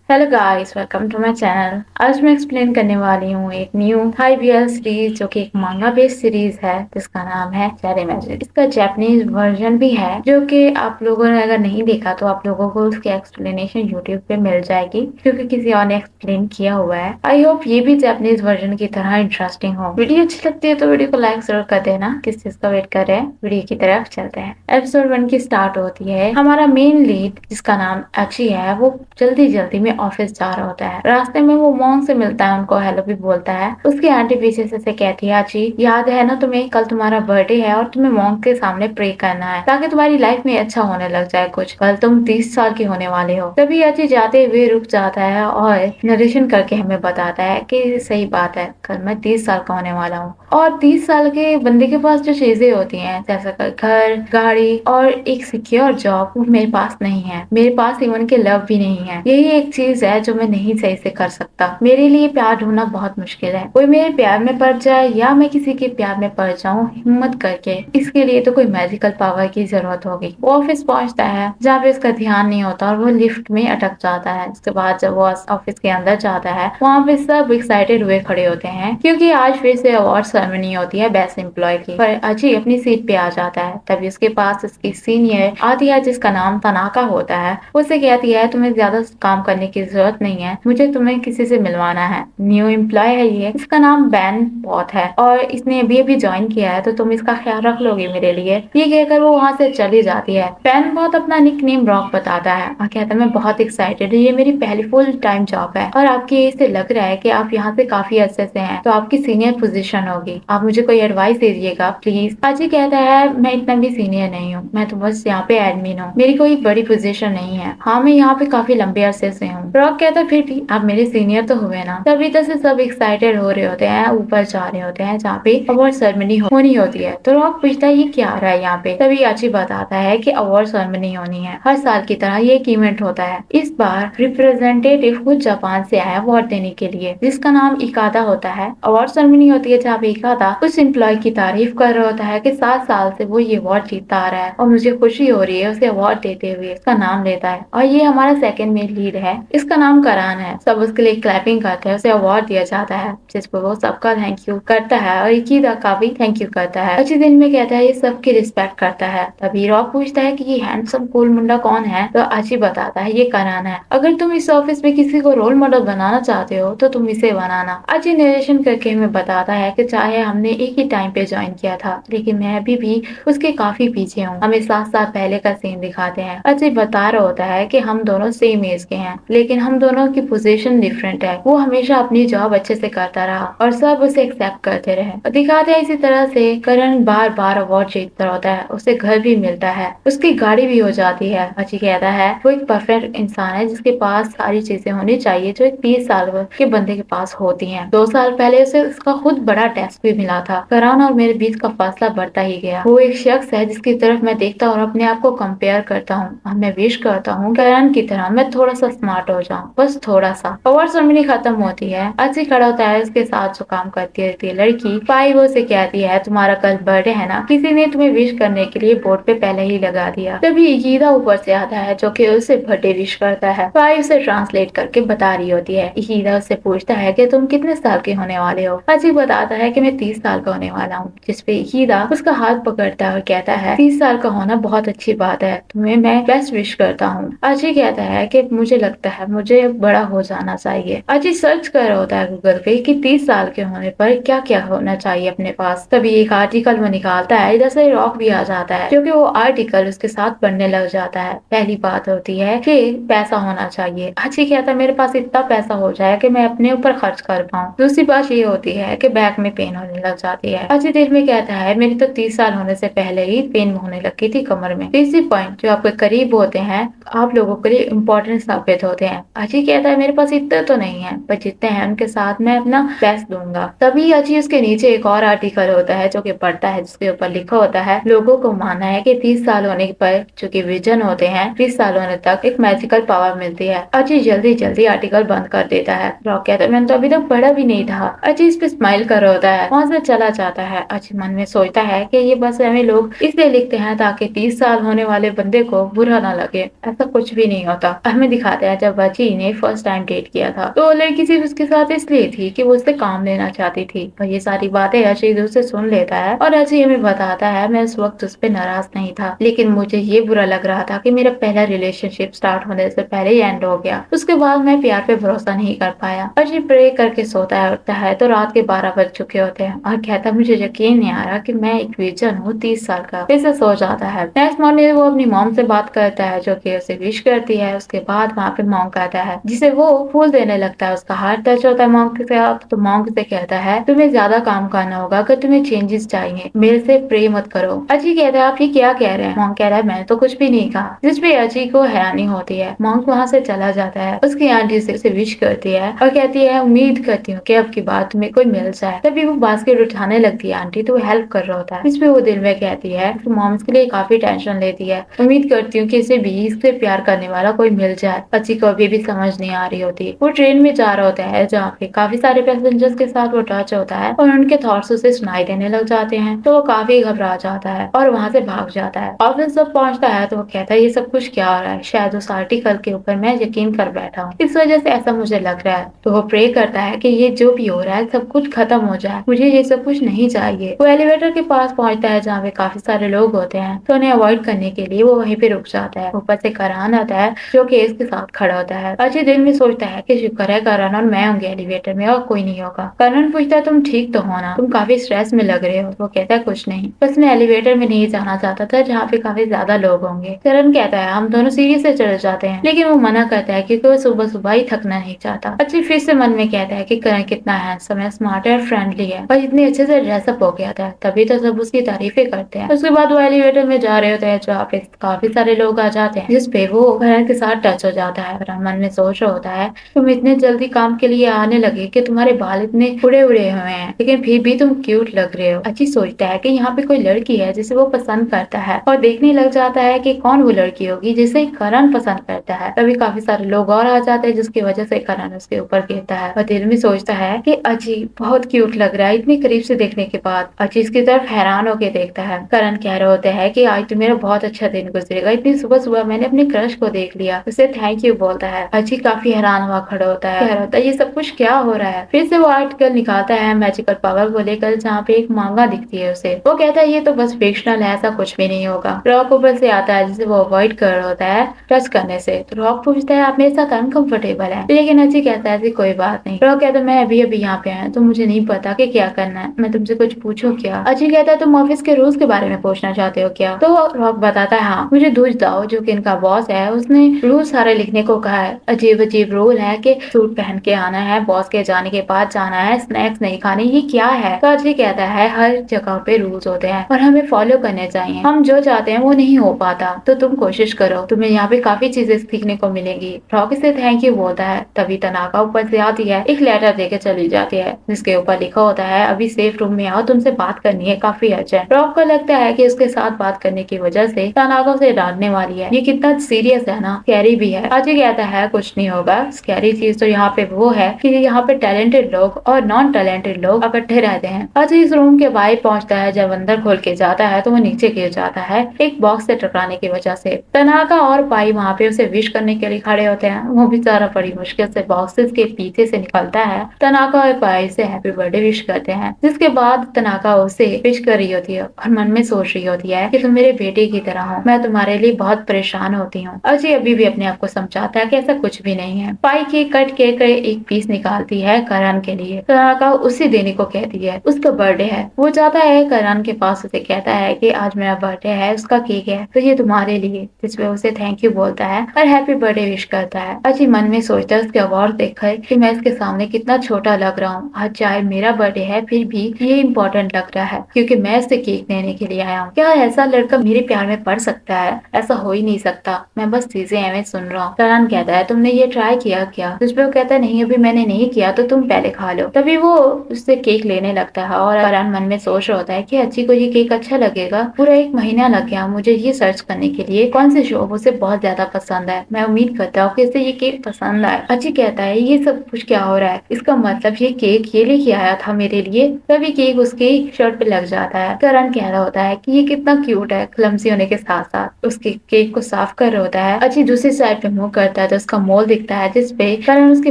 Hello guys, welcome to my channel. आज मैं explain करने वाली हूँ एक न्यू 5 ईयर सीरीज जो कि एक मांगा बेस्ड सीरीज है जिसका नाम है चेरी मैजिक। इसका जापानीज वर्जन भी है जो कि आप लोगों ने अगर नहीं देखा तो आप लोगों को उसकी एक्सप्लेनेशन यूट्यूब पे मिल जाएगी क्योंकि किसी और ने एक्सप्लेन किया हुआ है। आई होप ये भी जापानीज वर्जन की तरह इंटरेस्टिंग हो। वीडियो अच्छी लगती है तो वीडियो को लाइक जरूर कर देना। किस चीज का वेट कर रहे हैं, वीडियो की तरफ चलते हैं। एपिसोड 1 की स्टार्ट होती है। हमारा मेन लीड जिसका नाम अची है वो जल्दी जल्दी में ऑफिस जा रहा होता है। रास्ते में वो मॉन्ग से मिलता है, उनको हेलो भी बोलता है। उसकी आंटी पीछे से कहती है, अची याद है ना तुम्हें, कल तुम्हारा बर्थडे है और तुम्हें मॉन्ग के सामने प्रे करना है ताकि तुम्हारी लाइफ में अच्छा होने लग जाए कुछ। कल तुम 30 साल की होने वाले हो। तभी अची जाते हुए रुक जाता है और नरेशन करके हमें बताता है कि सही बात है, कल मैं 30 साल का होने वाला हूँ। और 30 साल के बंदे के पास जो चीजें होती हैं जैसा घर, गाड़ी और एक सिक्योर जॉब, वो मेरे पास नहीं है। मेरे पास इवन के लव भी नहीं है। यही एक चीज है जो मैं नहीं सही से कर सकता। मेरे लिए प्यार ढूंढना बहुत मुश्किल है। कोई मेरे प्यार में पड़ जाए या मैं किसी के प्यार में पड़ जाऊं हिम्मत करके, इसके लिए तो कोई मैजिकल पावर की जरूरत होगी। वो ऑफिस पहुंचता है जहाँ पे उसका ध्यान नहीं होता और वो लिफ्ट में अटक जाता है। उसके बाद जब वो ऑफिस के अंदर जाता है वहाँ पे सब एक्साइटेड हुए खड़े होते हैं क्योंकि आज फिर से अवार्ड सेरेमनी होती है बेस्ट एम्प्लॉय की। पर अची अपनी सीट पे आ जाता है। तभी उसके पास उसकी सीनियर आती है जिसका नाम तनाका होता है। उसे कहती है तुम्हें ज्यादा काम करने की जरूरत नहीं है, मुझे तुम्हें किसी से मिलवाना है। न्यू एम्प्लॉय है ये, इसका नाम बैन पॉथ है और इसने अभी अभी ज्वाइन किया है तो तुम इसका ख्याल रख लोगे मेरे लिए। ये कहकर वो वहाँ से चली जाती है। बैन पॉथ अपना निक नेम रॉक बताता है और कहता है मैं बहुत एक्साइटेड हूँ, ये मेरी पहली फुल टाइम जॉब है और आपकी एज से लग रहा है कि आप यहाँ से काफी अच्छे से हैं, तो आपकी सीनियर पोजीशन होगी। आप मुझे कोई एडवाइस दीजिएगा प्लीज। अजय कहता है मैं इतना भी सीनियर नहीं हूँ, मैं तो बस यहाँ पे एडमिन हूँ, मेरी कोई बड़ी पोजीशन नहीं है। हाँ मैं यहाँ पे काफी लंबे अरसे से हूँ। रॉक कहता है फिर भी आप मेरे सीनियर तो हुए ना। तभी तक से सब एक्साइटेड हो रहे होते हैं, ऊपर जा रहे होते हैं जहाँ पे अवार्ड सेरेमनी होनी होती है। तो रॉक पूछता है ये क्या आ रहा है यहाँ पे। तभी आची बताता है कि अवार्ड सेरेमनी होनी है, हर साल की तरह ये एक इवेंट होता है। इस बार रिप्रेजेंटेटिव खुद जापान से आया अवार्ड देने के लिए जिसका नाम इकादा होता है। अवार्ड सेरेमनी होती है जहाँ पे इकादा उस एम्प्लॉय की तारीफ कर रहा होता है कि 7 साल से वो ये अवार्ड जीतता आ रहा है और मुझे खुशी हो रही है उसे अवार्ड देते हुए। इसका नाम लेता है और ये हमारा सेकंड मेन लीड है, इसका नाम करान है। सब उसके लिए क्लैपिंग करते हैं, उसे अवार्ड दिया जाता है जिस पर वो सबका थैंक यू करता है और इकीदा का भी थैंक यू करता है। अच्छे दिन में कहता है ये सबकी रिस्पेक्ट करता है। तभी रॉक पूछता है कि ये हैंडसम कूल मुंडा कौन है, तो अची बताता है ये करान है। अगर तुम इस ऑफिस में किसी को रोल मॉडल बनाना चाहते हो तो तुम इसे बनाना। अची नरेशन करके हमें बताता है कि चाहे हमने एक ही टाइम पे ज्वाइन किया था लेकिन मैं अभी भी उसके काफी पीछे हूँ। हमें 7 साल पहले का सीन दिखाते हैं। अजय बता रहा होता है कि हम दोनों सेम एज के हैं लेकिन हम दोनों की पोजीशन डिफरेंट है। वो हमेशा अपनी जॉब अच्छे से करता रहा और सब उसे एक्सेप्ट करते रहे। दिखाते हैं इसी तरह से करण बार बार अवार्ड जीतता होता है, उसे घर भी मिलता है, उसकी गाड़ी भी हो जाती है। अजय कहता है वो एक परफेक्ट इंसान है जिसके पास सारी चीजें होनी चाहिए जो एक 30 साल के बंदे के पास होती हैं। 2 साल पहले उसे उसका खुद बड़ा टेस्ट भी मिला था। करण और मेरे बीच का फासला बढ़ता ही गया। वो एक शख्स है जिसकी तरफ मैं देखता हूँ और अपने आप को कंपेयर करता हूँ और मैं विश करता हूँ करण की तरह मैं थोड़ा सा स्मार्ट हो जाऊँ, बस थोड़ा सा। अवार्ड सेरेमनी खत्म होती है। अजय खड़ा होता है, उसके साथ जो काम करती रहती है लड़की पाई वो से कहती है तुम्हारा कल बर्थडे है ना, किसी ने तुम्हें विश करने के लिए बोर्ड पे पहले ही लगा दिया। तभी ईदा ऊपर से आता है जो कि उसे बर्थडे विश करता है। पाई उसे ट्रांसलेट करके बता रही होती है। ईदा उससे पूछता है कि तुम कितने साल के होने वाले हो। अजय बताता है कि मैं 30 साल का होने वाला हूँ, जिसपे ईदा उसका हाथ पकड़ता है और कहता है 30 साल का होना बहुत अच्छी बात है, तुम्हें मैं बेस्ट विश करता हूँ। अजय कहता है कि मुझे लगता है मुझे बड़ा हो जाना चाहिए। अजय सर्च कर रहा होता है गूगल पे कि 30 साल के होने पर क्या क्या होना चाहिए अपने पास। तभी एक आर्टिकल वो निकालता है, इधर से रॉक भी आ जाता है क्योंकि वो आर्टिकल उसके साथ पढ़ने लग जाता है। पहली बात होती है कि पैसा होना चाहिए। अजय कहता है मेरे पास इतना पैसा हो जाए कि मैं अपने ऊपर खर्च कर पाऊँ। दूसरी बात ये होती है कि बैक में पेन होने लग जाती है। अजय दिल में कहता है मेरी तो 30 साल होने से पहले ही पेन होने लगी थी कमर में। तीसरी पॉइंट, जो आपके करीब होते हैं आप लोगों के लिए इम्पोर्टेंट साबित होते हैं। अजय कहता है मेरे पास इतने तो नहीं है पर जितने हैं उनके साथ मैं अपना बेस्ट दूंगा। तभी अजय उसके नीचे एक और आर्टिकल होता है जो कि पढ़ता है जिसके ऊपर लिखा होता है लोगों को मानना है कि 30 साल होने पर जो कि विजन होते हैं 30 साल होने तक एक मैजिकल पावर मिलती है। अजय जल्दी जल्दी आर्टिकल बंद कर देता है। रॉक कहता है मैंने तो अभी तक पढ़ा भी नहीं था। अजय इस पे स्माइल कर रहा होता है, वहाँ से चला जाता है। अजय मन में सोचता है कि ये बस हमें लोग इसलिए लिखते हैं ताकि 30 साल होने वाले बंदे को बुरा ना लगे, ऐसा कुछ भी नहीं होता। हमें दिखाते हैं जब अची ने फर्स्ट टाइम डेट किया था। तो लड़की सिर्फ उसके साथ इसलिए थी कि वो उससे काम लेना चाहती थी। और ये सारी बातें अची दूर से सुन लेता है और अची हमें बताता है मैं उस वक्त उस पर नाराज नहीं था, लेकिन मुझे ये बुरा लग रहा था कि मेरा पहला रिलेशनशिप स्टार्ट होने से पहले ही एंड हो गया। उसके बाद मैं प्यार पे भरोसा नहीं कर पाया। अची प्रे करके सोता है, उठता है तो रात के 12 बज चुके होते हैं और कहता मुझे यकीन नहीं आ रहा कि मैं एक विजन हूँ 30 साल का। फिर से सो जाता है। नेक्स्ट मॉर्निंग वो अपनी मॉम से बात करता है जो कि उसे विश करती है। उसके बाद वहाँ पे मॉन्क आता है जिसे वो फूल देने लगता है। उसका हाथ टच होता है मॉन्क के साथ तो मॉन्क से कहता है तुम्हें ज्यादा काम करना होगा, अगर तुम्हें चेंजेस चाहिए मेरे से प्रे मत करो। अजी कहता है आप ये क्या कह रहे हैं? मॉन्क कह रहा है मैंने तो कुछ भी नहीं कहा, जिस पे अजी को हैरानी होती है। मॉन्क वहाँ से चला जाता है। उसकी आंटी से उसे विश करती है और कहती है उम्मीद करती हूँ कि अब की बात तुम्हें कोई मिल जाए। तभी वो बास्केट उठाने लगती है आंटी, तो वो हेल्प कर रहा होता है। इस पे वो दिल में कहती है कि मॉम इसके लिए काफी टेंशन लेती है, उम्मीद करती हूँ कि इसे भी इससे प्यार करने वाला कोई मिल जाए। अची को अभी भी समझ नहीं आ रही होती। वो ट्रेन में जा रहा होता है जहाँ पे काफी सारे पैसेंजर्स के साथ वो टच होता है और उनके थॉट्स उसे सुनाई देने लग जाते हैं। तो वो काफी घबरा जाता है और वहाँ से भाग जाता है। ऑफिस जब पहुंचता है तो वो कहता है ये सब कुछ क्या हो रहा है, शायद उस आर्टिकल के ऊपर मैं यकीन कर बैठा हूँ, इस वजह से ऐसा मुझे लग रहा है। तो वो प्रे करता है कि ये जो भी हो रहा है सब कुछ खत्म हो जाए, मुझे ये सब कुछ नहीं चाहिए। वो एलिवेटर के पास पहुंचता है जहाँ पे काफी सारे लोग होते हैं, तो उन्हें अवॉइड करने के लिए वो वहीं पे रुक जाता है। ऊपर से करण आता है जो कि इसके साथ खड़ा होता है। अजय दिल में सोचता है कि शुक्र है करण और मैं होंगे एलिवेटर में और कोई नहीं होगा। करण पूछता है तुम ठीक तो हो ना, तुम काफी स्ट्रेस में लग रहे हो। वो कहता है कुछ नहीं, बस मैं एलिवेटर में नहीं जाना चाहता था जहाँ पे काफी ज्यादा लोग होंगे। करण कहता है हम दोनों सीढ़ी से चले जाते हैं, लेकिन वो मना करता है क्योंकि वो सुबह सुबह ही थकना नहीं चाहता। अजय फिर से मन में कहता है कि करण कितना हैंडसम है, स्मार्ट है और फ्रेंडली है और इतने अच्छे से ड्रेसअप हो गया था, तभी तो सब उसकी तारीफें करते हैं। उसके बाद वो एलिवेटर में जा रहे होते हैं जहाँ पे काफी सारे लोग आ जाते हैं, जिसपे वो करण के साथ टच हो जाता है। करण मन में सोच रहा होता है तुम इतने जल्दी काम के लिए आने लगे कि तुम्हारे बाल इतने उड़े उड़े हुए हैं, लेकिन फिर भी तुम क्यूट लग रहे हो। अच्छी सोचता है कि यहाँ पे कोई लड़की है जिसे वो पसंद करता है और देखने लग जाता है कि कौन वो लड़की होगी जिसे करण पसंद करता है। तभी काफी सारे लोग और आ जाते हैं जिसकी वजह से करण उसके ऊपर गिरता है और दिल में सोचता है कि अजी बहुत क्यूट लग रहा है। इतनी करीब से देखने के बाद अजी इसकी तरफ हैरान होकर देखता है। करण कह रहे होते हैं कि आज तो मेरा बहुत अच्छा दिन गुजरेगा, इतनी सुबह सुबह मैंने अपने क्रश को देख लिया। उसे थैंक यू बोलता है। अजी काफी हैरान हुआ खड़ा होता है, कह रहा होता है ये सब कुछ क्या हो रहा है। फिर से वो आर्टिकल निकालता है मैजिकल पावर को लेकर जहाँ पे एक मांगा दिखती है उसे। वो कहता है ये तो बस फिक्शनल है, ऐसा कुछ भी नहीं होगा। रॉक ऊपर से आता है जिसे वो अवॉइड कर रहा होता है टच करने से। तो रॉक पूछता है आप मेरे साथ अनकंफर्टेबल है, लेकिन अजी कहता है ऐसी कोई बात नहीं। रॉक कहता है मैं अभी अभी यहाँ पे आया तो मुझे नहीं पता कि क्या करना है, मैं तुमसे कुछ पूछूं क्या? अजी कहता है तुम ऑफिस के रूल्स के बारे में पूछना चाहते हो क्या? तो रॉक बताता है हाँ, मुझे दूज दाओ जो कि इनका बॉस है उसने रूल सारे लिखने को कहा है। अजीब अजीब रूल है कि सूट पहन के आना है, बॉस के जाने के बाद जाना है, स्नैक्स नहीं खाने, ये क्या है? तो अजी कहता है हर जगह पे रूल्स होते हैं और हमें फॉलो करने चाहिए, हम जो चाहते हैं वो नहीं हो पाता, तो तुम कोशिश करो, तुम्हें यहाँ पे काफी चीजें सीखने को मिलेंगी। रॉक से थैंक यू बोलता है। तभी तनाका ऊपर से आती है, एक लेटर देके चली जाती है जिसके ऊपर लिखा होता है अभी सेफ रूम में आओ, तुमसे बात करनी है, काफी अर्जेंट। रॉक को लगता है कि उसके साथ बात करने की वजह से तनाका उसे डांटने वाली है, ये कितना सीरियस है ना, स्कैरी भी है। अजय कहता है कुछ नहीं होगा, स्कैरी चीज तो यहाँ पे वो है कि यहाँ पे टैलेंटेड लोग और नॉन टैलेंटेड लोग इकट्ठे रहते हैं। अजय इस रूम के बाहर पहुंचता है, जब अंदर खोल के जाता है तो वो नीचे गिर जाता है एक बॉक्स से टकराने की वजह से। तनाका और पाई वहाँ पे उसे विश करने के लिए खड़े होते हैं, वो बेचारा बड़ी मुश्किल से बॉक्सेस के पीछे से निकलता है। तनाका और पाई से हैप्पी बर्थडे विश करते हैं, जिसके बाद तनाका उसे विश कर रही होती है और मन में सोच रही होती है कि तुम मेरे बेटे की तरह हो, मैं तुम्हारे लिए बहुत परेशान होती हूँ। अजय अभी भी अपने आप को समझाता है कि ऐसा कुछ भी नहीं है। पाई के कट के एक पीस निकालती है करण के लिए। तनाका उसे देने को कहती है, उसका बर्थडे है। वो जाता है करण के पास, उसे कहता है कि आज मेरा बर्थडे है, उसका केक है तो ये तुम्हारे लिए, जिसपे उसे थैंक यू बोलता है और हैप्पी बर्थडे विश करता है। अजय मन में सोचता है उसके अवार्ड देखकर कि मैं इसके सामने कितना छोटा लग रहा हूँ। आज चाहे मेरा बर्थडे है फिर भी ये इम्पोर्टेंट लग रहा है क्योंकि मैं इससे केक देने के लिए आया हूँ। क्या ऐसा लड़का मेरे प्यार में पड़ सकता है? ऐसा हो ही नहीं सकता, मैं बस चीजें एवं सुन रहा हूँ। करण कहता है तुमने ये ट्राई किया क्या? जिसपे वो कहता है नहीं अभी मैंने नहीं किया, तो तुम पहले खा लो। तभी वो उससे केक लेने लगता है और करण मन में सोच रहा होता है कि अच्छी को ये केक अच्छा लगेगा। पूरा 1 महीना लग गया मुझे ये सर्च करने के लिए कौन से शो उसे बहुत ज्यादा पसंद है, मैं उम्मीद करता हूँ कि इसे ये केक पसंद आए। अच्छी कहता है ये सब कुछ क्या हो रहा है, इसका मतलब ये केक ये लेके आया था मेरे लिए। तभी केक उसके शर्ट पे लग जाता है। करण कह रहा होता है कि ये कितना क्यूट है, क्लमसी होने के साथ साथ उसके केक को साफ कर रहा होता है। अच्छी दूसरी साइड पे मुंह करता है तो उसका मॉल दिखता है जिसपे करण उसकी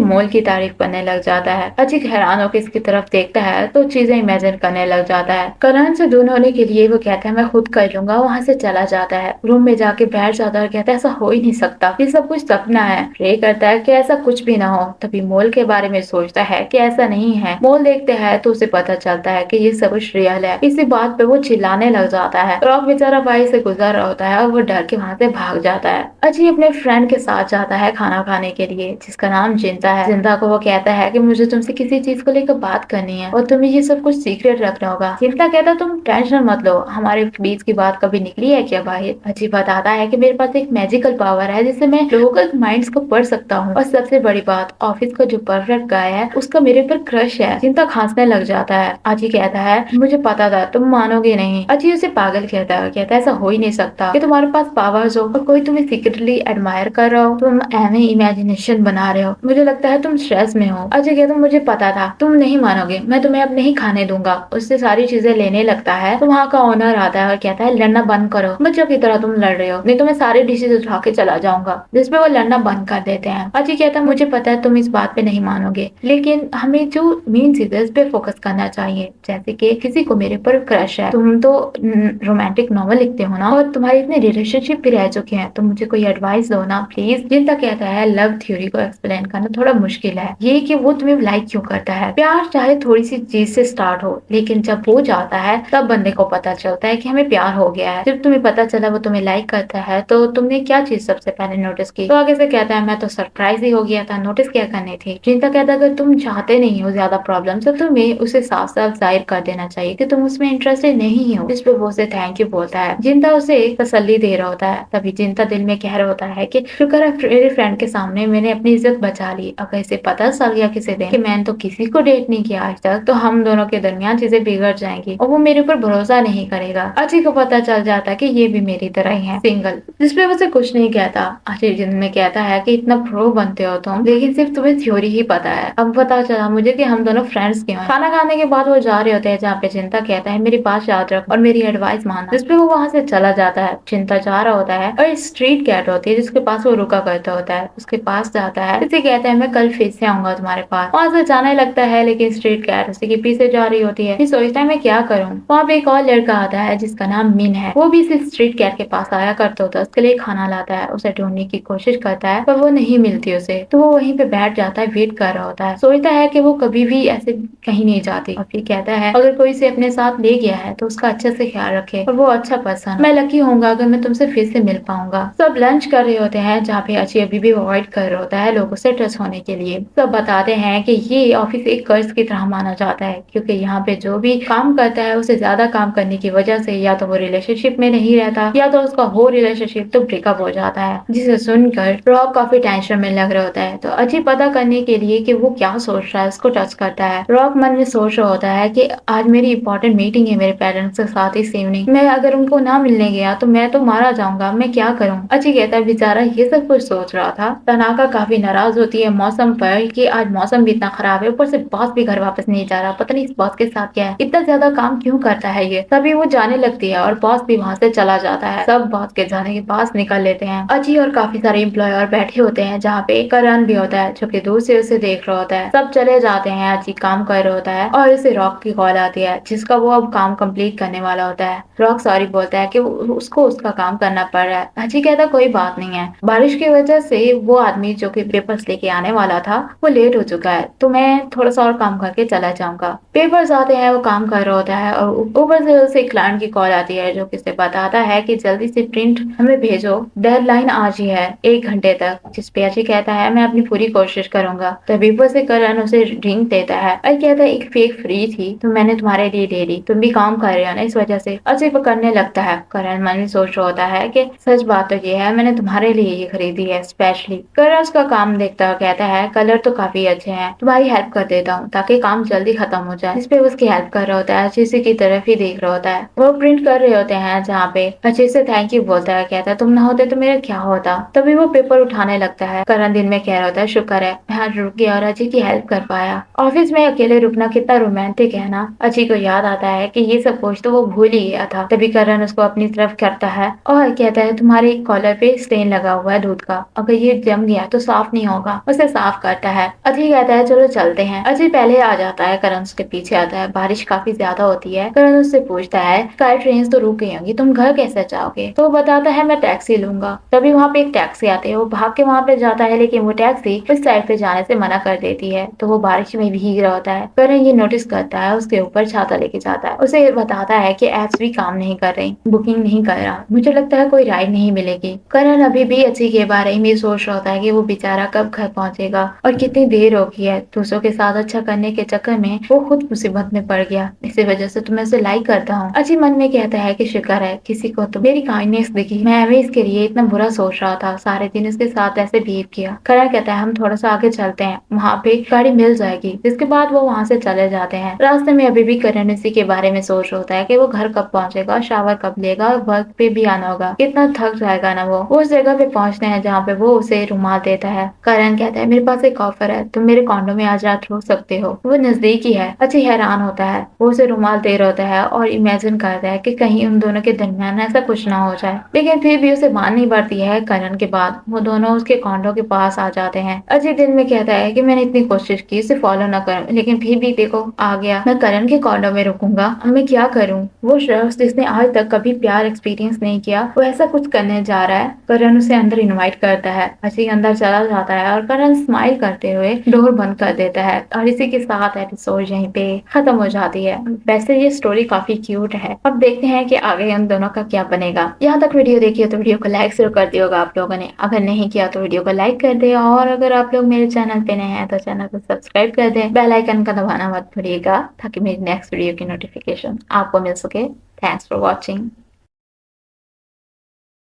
मॉल की तारीफ करने लग जाता है। अजीत हैरान होकर इसकी तरफ देखता है तो चीजें इमेजिन करने लग जाता है। करण से दूर होने के लिए वो कहता है मैं खुद कर लूंगा, वहाँ से चला जाता है, रूम में जाके बैठ जाता है और कहता है ऐसा हो ही नहीं सकता, ये सब कुछ सपना है। प्रे करता है कि ऐसा कुछ भी ना हो। तभी मॉल के बारे में सोचता है कि ऐसा नहीं है। मॉल देखते हैं तो उसे पता चलता है कि ये सब कुछ रियल है। इसी बात पे वो चिल्लाने लग जाता है। रॉक बेचारा भाई से गुजर रहा होता है और वो डर के वहाँ से भाग जाता है। अजी अपने फ्रेंड के साथ जाता है खाना खाने के लिए जिसका नाम जिंदा है। जिंदा को वो कहता है कि मुझे तुमसे किसी चीज को लेकर बात करनी है और तुम्हें ये सब कुछ सीक्रेट रखना होगा। जिंदा कहता है तुम टेंशन मत लो, हमारे बीच की बात कभी निकली है क्या भाई? अजी बताता है कि मेरे पास एक मैजिकल पावर है जिससे मैं लोगों के माइंड्स को पढ़ सकता हूँ और सबसे बड़ी बात ऑफिस का जो परफेक्ट गाय है उसका मेरे पर क्रश है। चिंता खांसने लग जाता है। अजी कहता है मुझे पता था, तुम मानोगे नहीं। अजी उसे पागल कहता है ऐसा हो ही नहीं सकता कि तुम्हारे पास पावर्स हो और कोई तुम्हें सीक्रेटली एडमायर कर रहा हो, तुम एम इमेजिनेशन बना रहे हो, मुझे लगता है तुम स्ट्रेस में हो। अजय कहता मुझे पता था, तुम नहीं मानोगे, मैं तुम्हें अब नहीं खाने दूंगा। उससे सारी चीजें लेने लगता है तो वहाँ का ओनर आता है और कहता है लड़ना बंद करो, बच्चों की तरह तुम लड़ रहे हो, नहीं तो मैं सारे डिशेज उठा के चला जाऊंगा। जिसपे वो लड़ना बंद कर देते हैं। अजय कहता है मुझे पता है तुम इस बात पे नहीं मानोगे, लेकिन हमें जो मेन चीज है इस पे फोकस करना चाहिए। जैसे कि किसी को मेरे पर क्रश है, तुम तो रोमांटिक नॉवल लिखते हो ना और तुम्हारे इतने रिलेशनशिप भी रह चुके हैं, तो मुझे कोई एडवाइस दो ना प्लीज। जिंदा कहता है लव थ्योरी को एक्सप्लेन करना थोड़ा मुश्किल है, ये कि वो तुम्हें लाइक क्यों करता है। प्यार चाहे थोड़ी सी चीज से स्टार्ट हो, लेकिन जब वो जाता है तब बंदे को पता चलता है कि हमें प्यार हो गया है। जब तुम्हें पता चला वो तुम्हें लाइक करता है तो तुमने क्या चीज सबसे पहले नोटिस की? तो आगे से कहता है मैं तो सरप्राइज ही हो गया था, नोटिस क्या करनी थी। जिंदा कहता है अगर तुम चाहते नहीं हो ज्यादा प्रॉब्लम तो तुम्हें उसे साफ साफ जाहिर कर देना चाहिए कि तुम उसमें इंटरेस्टेड नहीं हो। इस पे वो उसे थैंक यू बोलता है। जिंदा उसे तसल्ली दे रहा होता है। तभी जिंदा दिल में कह रहा होता है कि शुक्र है मेरे फ्रेंड के सामने मैंने अपनी इज्जत बचा ली, अगर इसे पता चल गया किसी दिन कि मैंने तो किसी को डेट नहीं किया आज तक तो हम दोनों के दरमियान चीजें बिगड़ जाएंगी और वो मेरे ऊपर भरोसा नहीं करेगा। अजय को पता चल जाता है कि ये भी मेरी तरह ही है, सिंगल। जिसपे उसे कुछ नहीं कहता। अजय जिंद में कहता है कि इतना प्रो बनते हो तुम, लेकिन सिर्फ तुम्हें थ्योरी ही पता है। अब पता चला मुझे कि हम दोनों फ्रेंड्स क्यों हैं। खाना खाने के बाद वो जा रहे होते हैं जहाँ पे चिंता कहता है मेरी बात याद रख और मेरी एडवाइस मानना। जिसपे वो वहाँ से चला जाता है। चिंता जा रहा होता है और स्ट्रीट कैट होती है जिसके पास वो रुका करता होता है, उसके पास जाता है। इसे कहता है मैं कल फिर से आऊंगा तुम्हारे पास। वहाँ से जाने लगता है लेकिन स्ट्रीट कैट उसी के पीछे जा रही होती है। सोचता है मैं क्या करूँ। वहाँ पे एक और लड़का आता है जिसका नाम मिन है। वो भी इस स्ट्रीट कैट के पास आया करता होता है, उसके लिए खाना लाता है। उसे ढूंढने की कोशिश करता है पर वो नहीं मिलती उसे, तो वो वहीं पे बैठ जाता है, वेट कर रहा होता है। सोचता है कि वो कभी भी ऐसे कहीं नहीं जाती और फिर कहता है अगर कोई इसे अपने साथ ले गया है तो उसका अच्छे से ख्याल रखे और वो अच्छा पर्सन, मैं लकी होऊंगा अगर मैं तुमसे फिर से मिल पाऊंगा। सब लंच कर रहे होते हैं जहाँ पे अची अभी भी अवॉइड कर रहा होता है लोगों से टच होने के लिए। सब बताते हैं कि ये ऑफिस एक कर्ज की तरह माना जाता है क्योंकि यहाँ पे जो भी काम करता है उसे ज्यादा काम करने की वजह से या तो वो रिलेशनशिप में नहीं रहता या तो उसका हो रिलेशनशिप तो ब्रेकअप हो जाता है। जिसे सुनकर रॉक काफी टेंशन में लग रहा होता है तो अजी पता करने के लिए कि वो क्या सोच रहा है उसको टच करता है। रॉक मन में सोच रहा होता है कि आज मेरी इंपॉर्टेंट मीटिंग है मेरे पेरेंट्स के साथ इस इवनिंग, मैं अगर उनको ना मिलने गया तो मैं तो मारा जाऊंगा, मैं क्या करूँ। अजी कहता है बेचारा ये सब कुछ सोच रहा था। तनाका काफी नाराज होती है मौसम पर कि आज मौसम भी इतना खराब है, ऊपर से बॉस भी घर वापस नहीं जा रहा, पता नहीं इस बॉस के साथ क्या है, इतना ज्यादा काम क्यों करता है ये। तभी वो जाने लगती है और बॉस भी वहाँ से चला जाता है। सब बॉस के जाने के पास निकल लेते हैं। अजी और काफी सारे एम्प्लॉयर बैठे होते हैं जहाँ पे करण भी होता है जो कि दूर से उसे देख रहा होता है। सब चले जाते हैं। अजी काम कर रहा होता है और इसे रॉक की कॉल आती है जिसका वो अब काम कंप्लीट करने वाला होता है। रॉक सॉरी बोलता है कि उसको उसका काम करना पड़ रहा है। अजी कहता कोई बात नहीं है, बारिश की वजह से वो आदमी जो कि पेपर्स लेके आने वाला था वो लेट हो चुका है तो मैं थोड़ा सा और काम करके चला जाऊंगा। पेपर्स आते हैं, वो काम कर रहा होता है और ऊपर से उसे क्लाइंट की कॉल आती है जो कि उसे बताता है कि जल्दी से प्रिंट हमें भेजो, डेडलाइन आज ही है 1 घंटे तक। जिसपे अजय कहता है मैं अपनी पूरी कोशिश करूंगा। तभी ऊपर से करण उसे ड्रिंक देता है। अजय कहता है एक फेक फ्री थी तो मैंने तुम्हारे लिए ले ली, तुम भी काम कर रहे हो ना इस वजह से। अजय पकड़ने लगता है। करण मन में सोच रहा होता है कि सच बात तो ये है मैंने तुम्हारे लिए ये खरीदी है स्पेशली। करण उसका काम देखता है, कहता है कलर तो काफी अच्छे हैं, तुम्हारी हेल्प कर देता हूँ ताकि काम जल्दी खत्म हो जाए। इस पे उसकी हेल्प कर रहा होता है, अजय की तरफ ही देख रहा होता है। वो प्रिंट कर रहे होते हैं जहाँ पे अजय से थैंक यू बोलता है, कहता है तुम ना होते तो मेरा क्या होता। तभी वो पेपर उठाने लगता है। करण दिन में कह रहा होता है शुक्र है मैं आज रुक गया और अजय की हेल्प कर पाया। ऑफिस में अकेले रुकना कितना रोमांटिक है ना। अजय को याद आता है कि ये सब कुछ तो वो भूल ही गया था। तभी करण उसको अपनी तरफ करता है और कहता है तुम्हारे कॉलर पे स्टेन लगा हुआ है दूध का, अगर अगर ये जम गया तो साफ नहीं होगा, उसे साफ करता है। अजय कहता है चलो चलते हैं। अजय पहले आ जाता है, करण उसके पीछे आता है। बारिश काफी ज्यादा होती है। करण उससे पूछता है स्काई ट्रेन तो रुक गई होंगी, तुम घर कैसे जाओगे? तो वो बताता है मैं टैक्सी लूंगा। तभी वहाँ पे एक टैक्सी आती है, वो भाग के वहाँ पे जाता है, लेकिन वो टैक्सी उस साइड पे जाने से मना कर देती है। तो वो बारिश में भीग रहा होता है। करण ये नोटिस करता है, उसके ऊपर छाता लेके जाता है। उसे बताता है कि एप्स भी काम नहीं कर रही, बुकिंग नहीं कर रहा, मुझे लगता है कोई राइड नहीं मिलेगी। करण अभी भी अजय के बारे में सोच रहा होता है कि वो बेचारा कब घर पहुंचेगा और कितनी देर हो गई है। दूसरों के साथ अच्छा करने के चक्कर में वो खुद मुसीबत में पड़ गया, इसी वजह से तो मैं उसे लाइक करता हूँ। अजय मन में कहता है कि शुक्र है किसी को तो मेरी काइंडनेस दिखी, मैं भी इसके लिए इतना बुरा सोच रहा था, सारे दिन इसके साथ ऐसे बिहेव किया। करण कहता है हम थोड़ा सा आगे चलते हैं, वहाँ पे गाड़ी मिल जाएगी। जिसके बाद वो वहाँ से चले जाते हैं। रास्ते में अभी भी करण इसी के बारे में सोच रहा होता है कि वो घर कब पहुंचेगा, शावर कब लेगा, वर्क पे भी आना होगा, कितना थक जाएगा ना वो उस जगह पे पहुंचते हैं जहाँ पे वो उसे रुमाल देता है। करण कहता है मेरे पास एक ऑफर है, तुम मेरे कॉन्डो में आज रात रुक सकते हो, वो नजदीक ही है। अजय हैरान होता है, वो उसे रुमाल दे रहा होता है और इमेजिन करता है कि कहीं उन दोनों के दरमियान ऐसा कुछ ना हो जाए, लेकिन फिर भी उसे माननी पड़ती है। करण के बाद वो दोनों उसके कॉन्डो के पास आ जाते हैं। अजय दिल में कहता है कि मैंने इतनी कोशिश की इसे फॉलो न करूं, लेकिन फिर भी देखो आ गया, मैं करण के कॉन्डो में रुकूंगा, अब मैं क्या करूं? वो शख्स जिसने आज तक कभी प्यार एक्सपीरियंस नहीं किया वो ऐसा कुछ करने जा रहा है। करण उसे अंदर इनवाइट करता है। अजय अंदर चला जाता है और करण स्माइल करते हुए डोर बंद कर देता है और इसी के साथ एपिसोड यहीं पे खत्म हो जाती है। वैसे ये स्टोरी काफी क्यूट है, अब देखते हैं कि आगे उन दोनों का क्या बनेगा। यहाँ तक वीडियो देखिए तो वीडियो को लाइक जरूर कर दिया होगा आप लोगों ने, अगर नहीं किया तो वीडियो को लाइक कर दे, और अगर आप लोग मेरे चैनल पे नए हैं तो चैनल को सब्सक्राइब कर दे, बेल आइकन का दबाना मत भूलिएगा ताकि मेरी नेक्स्ट वीडियो की नोटिफिकेशन आपको मिल सके। Thanks for watching.